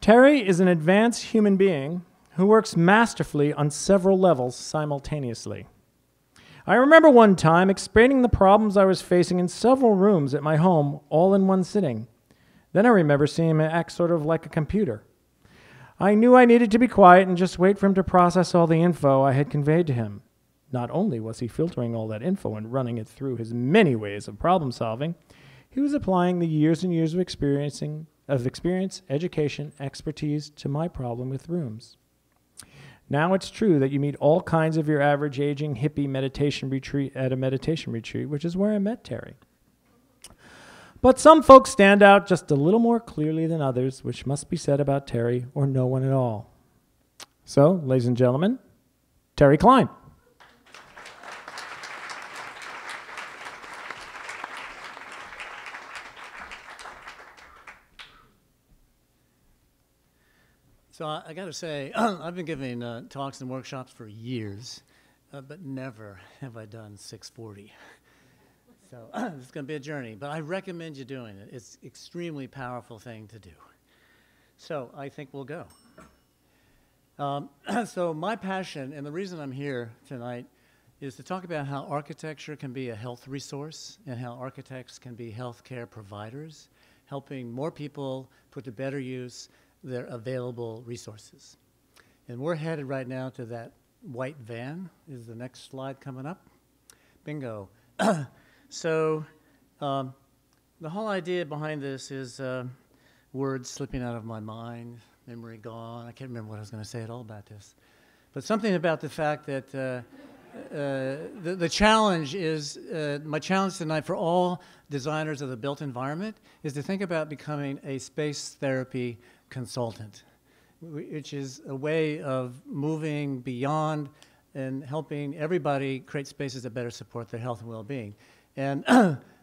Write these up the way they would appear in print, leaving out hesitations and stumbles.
Terry is an advanced human being who works masterfully on several levels simultaneously. I remember one time explaining the problems I was facing in several rooms at my home all in one sitting. Then I remember seeing him act sort of like a computer. I knew I needed to be quiet and just wait for him to process all the info I had conveyed to him. Not only was he filtering all that info and running it through his many ways of problem solving, he was applying the years and years of experience, education, expertise to my problem with rooms. Now it's true that you meet all kinds of your average aging hippie meditation retreat at a meditation retreat, which is where I met Terry. But some folks stand out just a little more clearly than others, which must be said about Terry or no one at all. So, ladies and gentlemen, Terry Cline. So I got to say, I've been giving talks and workshops for years, but never have I done 640. So it's going to be a journey, but I recommend you doing it. It's an extremely powerful thing to do. So I think we'll go. So my passion, and the reason I'm here tonight, is to talk about how architecture can be a health resource and how architects can be healthcare providers, helping more people put to better use their available resources. And we're headed right now to that white van. Is the next slide coming up? Bingo. So the whole idea behind this is words slipping out of my mind, memory gone. I can't remember what I was going to say at all about this. But something about the fact that the challenge is, my challenge tonight for all designers of the built environment is to think about becoming a space therapy consultant, which is a way of moving beyond and helping everybody create spaces that better support their health and well-being. And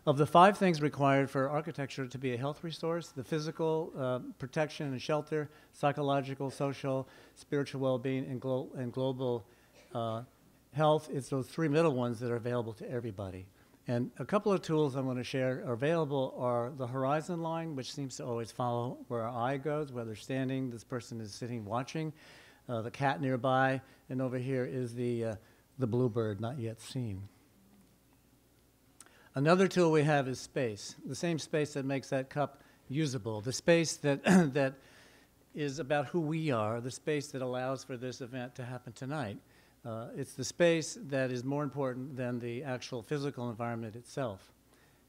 of the 5 things required for architecture to be a health resource, the physical protection and shelter, psychological, social, spiritual well-being, and global health, it's those 3 middle ones that are available to everybody. And a couple of tools I'm going to share are available are the horizon line, which seems to always follow where our eye goes, whether standing, this person is sitting watching, the cat nearby, and over here is the bluebird not yet seen. Another tool we have is space, the same space that makes that cup usable, the space that, that is about who we are, the space that allows for this event to happen tonight. It's the space that is more important than the actual physical environment itself.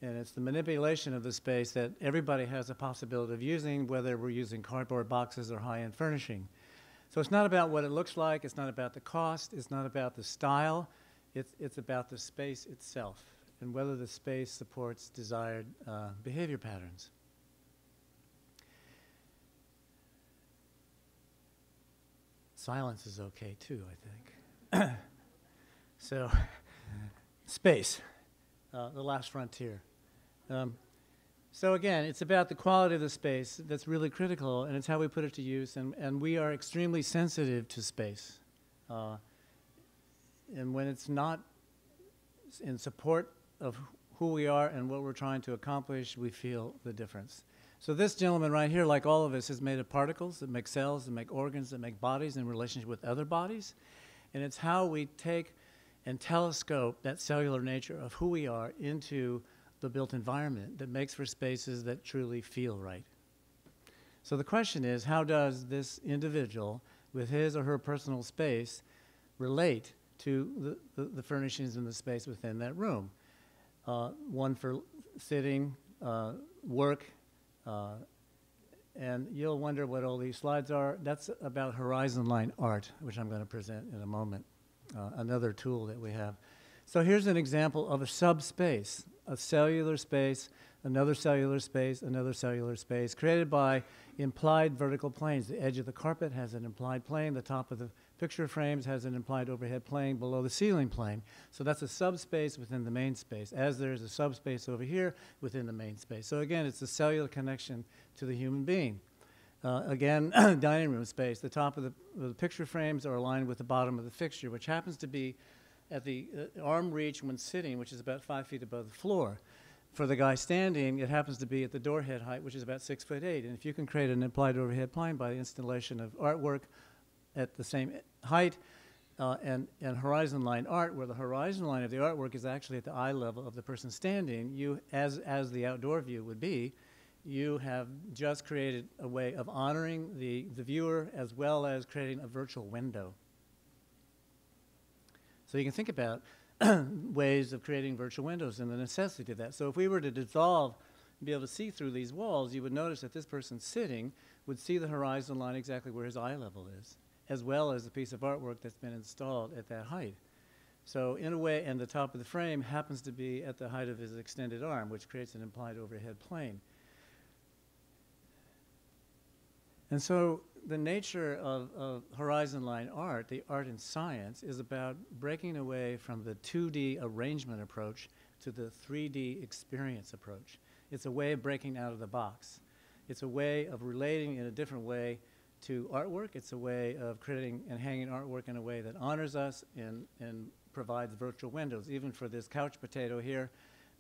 And it's the manipulation of the space that everybody has a possibility of using, whether we're using cardboard boxes or high-end furnishing. So it's not about what it looks like, it's not about the cost, it's not about the style, it's about the space itself and whether the space supports desired behavior patterns. Silence is okay too, I think. So, space, the last frontier. So again, it's about the quality of the space that's really critical, and it's how we put it to use, and we are extremely sensitive to space. And when it's not in support of who we are and what we're trying to accomplish, we feel the difference. So this gentleman right here, like all of us, is made of particles that make cells, that make organs, that make bodies in relationship with other bodies. And it's how we take and telescope that cellular nature of who we are into the built environment that makes for spaces that truly feel right. So the question is, how does this individual, with his or her personal space, relate to the furnishings in the space within that room? One for sitting, work, and you'll wonder what all these slides are. That's about horizon line art, which I'm going to present in a moment, another tool that we have. So here's an example of a subspace, a cellular space, another cellular space, another cellular space, created by implied vertical planes. The edge of the carpet has an implied plane. The top of the picture frames has an implied overhead plane below the ceiling plane. So that's a subspace within the main space, as there's a subspace over here within the main space. So again, it's a cellular connection to the human being. Again, dining room space. The top of the picture frames are aligned with the bottom of the fixture, which happens to be at the arm reach when sitting, which is about 5 feet above the floor. For the guy standing, it happens to be at the door head height, which is about 6'8". And if you can create an implied overhead plane by the installation of artwork at the same height and horizon line art, where the horizon line of the artwork is actually at the eye level of the person standing, you, as the outdoor view would be, you have just created a way of honoring the viewer as well as creating a virtual window. So you can think about ways of creating virtual windows and the necessity of that. So if we were to dissolve and be able to see through these walls, you would notice that this person sitting would see the horizon line exactly where his eye level is, as well as the piece of artwork that's been installed at that height. So in a way, and the top of the frame happens to be at the height of his extended arm, which creates an implied overhead plane. And so the nature of horizon line art, the art in science, is about breaking away from the 2D arrangement approach to the 3D experience approach. It's a way of breaking out of the box. It's a way of relating in a different way to artwork. It's a way of creating and hanging artwork in a way that honors us and provides virtual windows. Even for this couch potato here,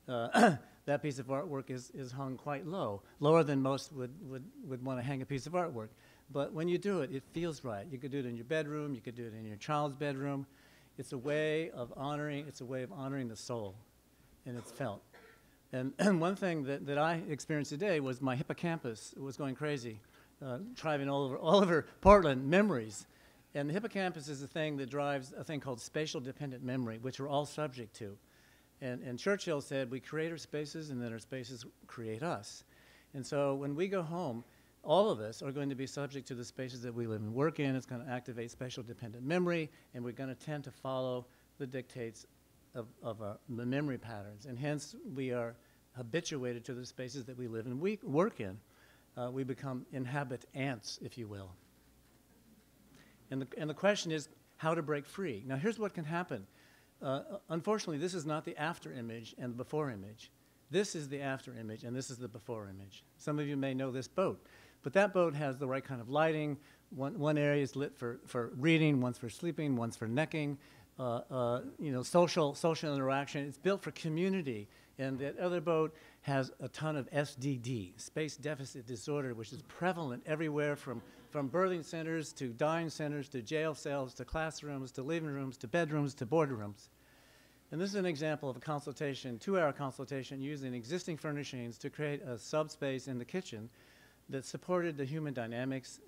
that piece of artwork is hung quite low, lower than most would want to hang a piece of artwork. But when you do it, it feels right. You could do it in your bedroom. You could do it in your child's bedroom. It's a way of honoring. It's a way of honoring the soul, and it's felt. And one thing that I experienced today was my hippocampus was going crazy, driving all over Portland memories. And the hippocampus is the thing that drives a thing called spatial dependent memory, which we're all subject to. And Churchill said, we create our spaces, and then our spaces create us. And so when we go home, all of us are going to be subject to the spaces that we live and work in. It's going to activate spatial dependent memory, and we're going to tend to follow the dictates of the memory patterns. And hence, we are habituated to the spaces that we live and we work in. We become inhabit ants, if you will. And the question is how to break free. Now, here's what can happen. Unfortunately, this is not the after image and the before image. This is the after image, and this is the before image. Some of you may know this boat, but that boat has the right kind of lighting. One area is lit for reading, one's for sleeping, one's for necking, social interaction. It's built for community, and that other boat has a ton of SDD, space deficit disorder, which is prevalent everywhere from birthing centers to dying centers to jail cells to classrooms to living rooms to bedrooms to boardrooms. And this is an example of a consultation, 2-hour consultation using existing furnishings to create a subspace in the kitchen that supported the human dynamics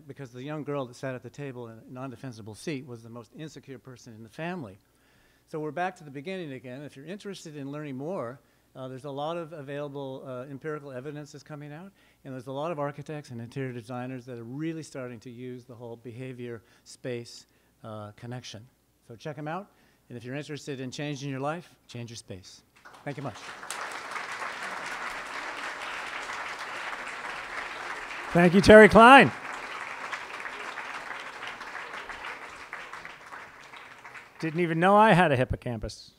because the young girl that sat at the table in a non-defensible seat was the most insecure person in the family. So we're back to the beginning again. If you're interested in learning more, there's a lot of available empirical evidence that's coming out, and there's a lot of architects and interior designers that are really starting to use the whole behavior-space connection. So check them out, and if you're interested in changing your life, change your space. Thank you much. Thank you, Terry Cline. Didn't even know I had a hippocampus.